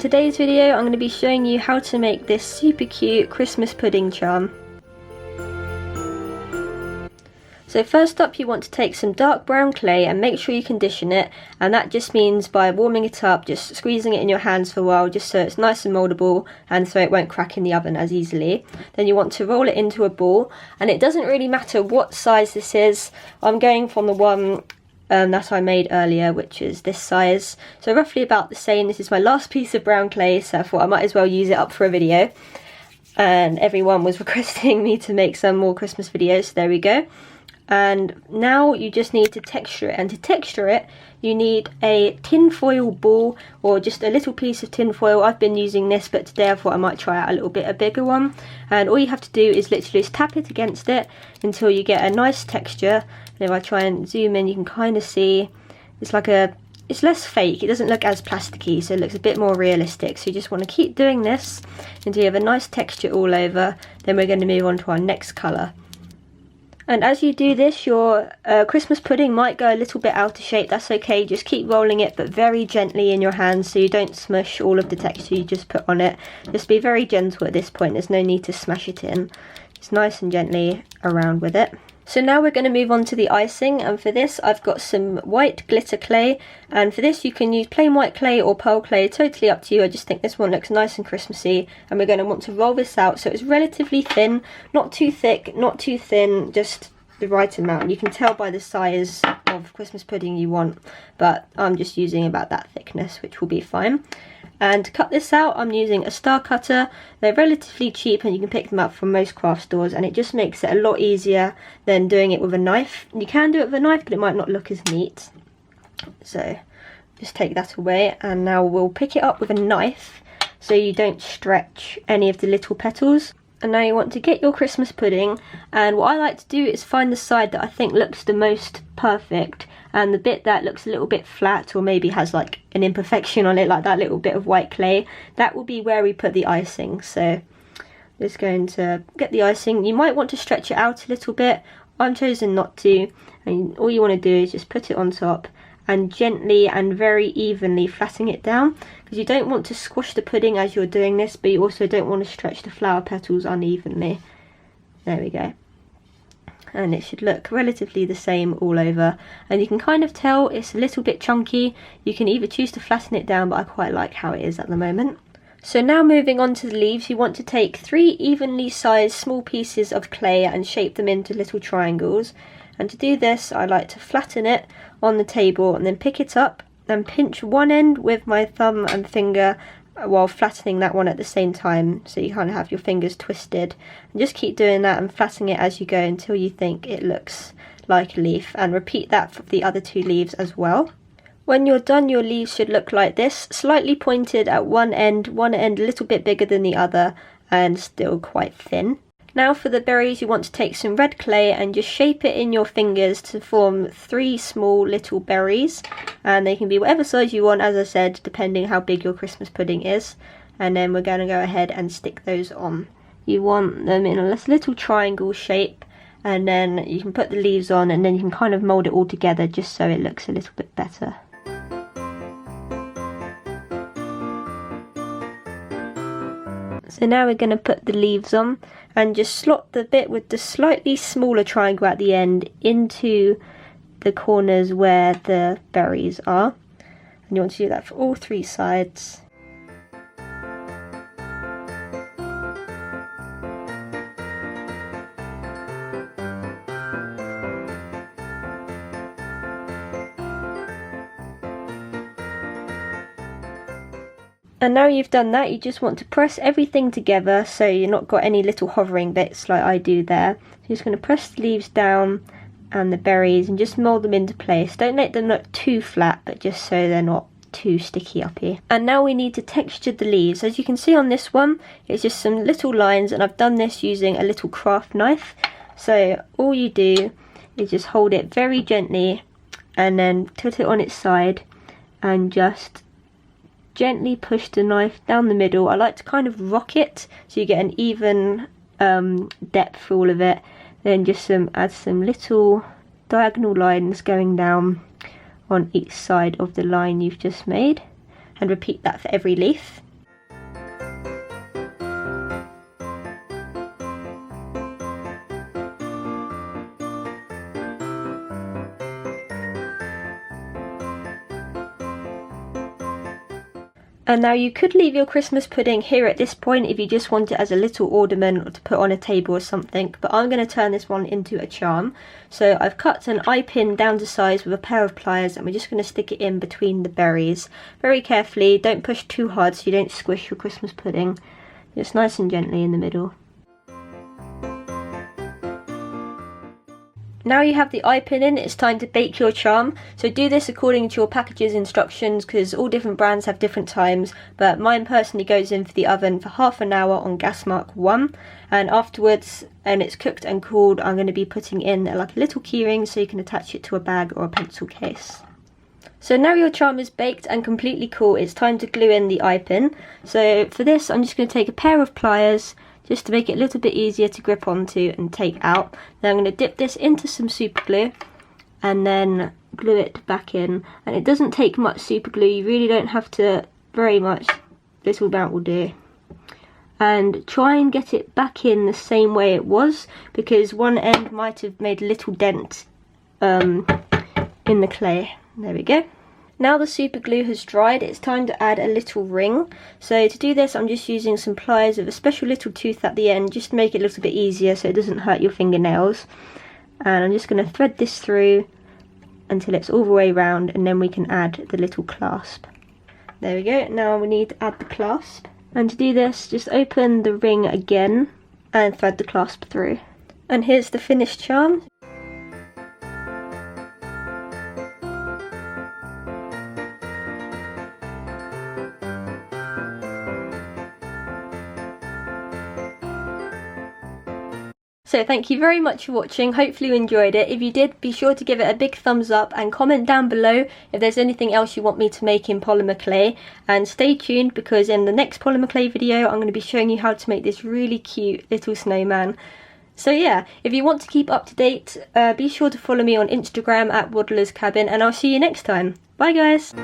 today's video I'm going to be showing you how to make this super cute Christmas pudding charm. So first up, you want to take some dark brown clay and make sure you condition it, and that just means by warming it up, just squeezing it in your hands for a while just so it's nice and mouldable and so it won't crack in the oven as easily. Then you want to roll it into a ball, and it doesn't really matter what size this is. I'm going from the one that I made earlier, which is this size, so roughly about the same. This is my last piece of brown clay, so I thought I might as well use it up for a video, and everyone was requesting me to make some more Christmas videos, so there we go. And now you just need to texture it, and to texture it you need a tin foil ball or just a little piece of tin foil. I've been using this, but today I thought I might try out a bigger one, and all you have to do is literally just tap it against it until you get a nice texture. And if I try and zoom in, you can kind of see it's like it's less fake, it doesn't look as plasticky, so it looks a bit more realistic. So you just want to keep doing this until you have a nice texture all over. Then we're going to move on to our next colour. And as you do this, your Christmas pudding might go a little bit out of shape. That's okay, just keep rolling it, but very gently in your hands so you don't smush all of the texture you just put on it. Just be very gentle at this point, there's no need to smash it in. Just nice and gently around with it. So now we're going to move on to the icing, and for this I've got some white glitter clay, and for this you can use plain white clay or pearl clay, totally up to you. I just think this one looks nice and Christmassy, and we're going to want to roll this out so it's relatively thin, not too thick, not too thin, just the right amount. You can tell by the size of Christmas pudding you want, but I'm just using about that thickness, which will be fine. And to cut this out, I'm using a star cutter. They're relatively cheap and you can pick them up from most craft stores, and it just makes it a lot easier than doing it with a knife. You can do it with a knife, but it might not look as neat. So just take that away, and now we'll pick it up with a knife so you don't stretch any of the little petals. And now you want to get your Christmas pudding, and what I like to do is find the side that I think looks the most perfect, and the bit that looks a little bit flat or maybe has like an imperfection on it, like that little bit of white clay, that will be where we put the icing. So just going to get the icing. You might want to stretch it out a little bit. I'm chosen not to, and all you want to do is just put it on top and gently and very evenly flatten it down, because you don't want to squash the pudding as you're doing this, but you also don't want to stretch the flower petals unevenly. There we go. And it should look relatively the same all over, and you can kind of tell it's a little bit chunky. You can either choose to flatten it down, but I quite like how it is at the moment. So now moving on to the leaves, you want to take 3 evenly sized small pieces of clay and shape them into little triangles. And to do this, I like to flatten it on the table and then pick it up and pinch one end with my thumb and finger while flattening that one at the same time, so you kind of have your fingers twisted, and just keep doing that and flattening it as you go until you think it looks like a leaf, and repeat that for the other 2 leaves as well. When you're done, your leaves should look like this, slightly pointed at one end a little bit bigger than the other and still quite thin. Now for the berries, you want to take some red clay and just shape it in your fingers to form 3 small little berries, and they can be whatever size you want, as I said, depending how big your Christmas pudding is. And then we're going to go ahead and stick those on. You want them in a little triangle shape, and then you can put the leaves on, and then you can kind of mould it all together just so it looks a little bit better. So now we're going to put the leaves on, and just slot the bit with the slightly smaller triangle at the end into the corners where the berries are. And you want to do that for all 3 sides. And now you've done that, you just want to press everything together so you're not got any little hovering bits like I do there. So you're just going to press the leaves down and the berries and just mould them into place. Don't let them look too flat, but just so they're not too sticky up here. And now we need to texture the leaves. As you can see on this one, it's just some little lines, and I've done this using a little craft knife. So all you do is just hold it very gently and then tilt it on its side and just gently push the knife down the middle. I like to kind of rock it so you get an even depth for all of it. Then just add some little diagonal lines going down on each side of the line you've just made, and repeat that for every leaf. And now you could leave your Christmas pudding here at this point if you just want it as a little ornament or to put on a table or something, but I'm going to turn this one into a charm. So I've cut an eye pin down to size with a pair of pliers, and we're just going to stick it in between the berries. Very carefully, don't push too hard so you don't squish your Christmas pudding. Just nice and gently in the middle. Now you have the eye pin in, it's time to bake your charm. So do this according to your package's instructions, because all different brands have different times, but mine personally goes in for the oven for half an hour on gas mark 1, and afterwards, when it's cooked and cooled, I'm going to be putting in like a little keyring so you can attach it to a bag or a pencil case. So now your charm is baked and completely cool, it's time to glue in the eye pin. So for this, I'm just going to take a pair of pliers, just to make it a little bit easier to grip onto and take out. Then I'm going to dip this into some super glue and then glue it back in. And it doesn't take much super glue, you really don't have to very much, little amount will do. And try and get it back in the same way it was, because one end might have made a little dent in the clay. There we go. Now the super glue has dried, it's time to add a little ring. So to do this, I'm just using some pliers with a special little tooth at the end, just to make it a little bit easier so it doesn't hurt your fingernails. And I'm just going to thread this through until it's all the way around, and then we can add the little clasp. There we go, now we need to add the clasp. And to do this, just open the ring again and thread the clasp through. And here's the finished charm. So thank you very much for watching, hopefully you enjoyed it. If you did, be sure to give it a big thumbs up and comment down below if there's anything else you want me to make in polymer clay. And stay tuned, because in the next polymer clay video I'm going to be showing you how to make this really cute little snowman. So yeah, if you want to keep up to date, be sure to follow me on Instagram at Waddler's Cabin, and I'll see you next time. Bye guys!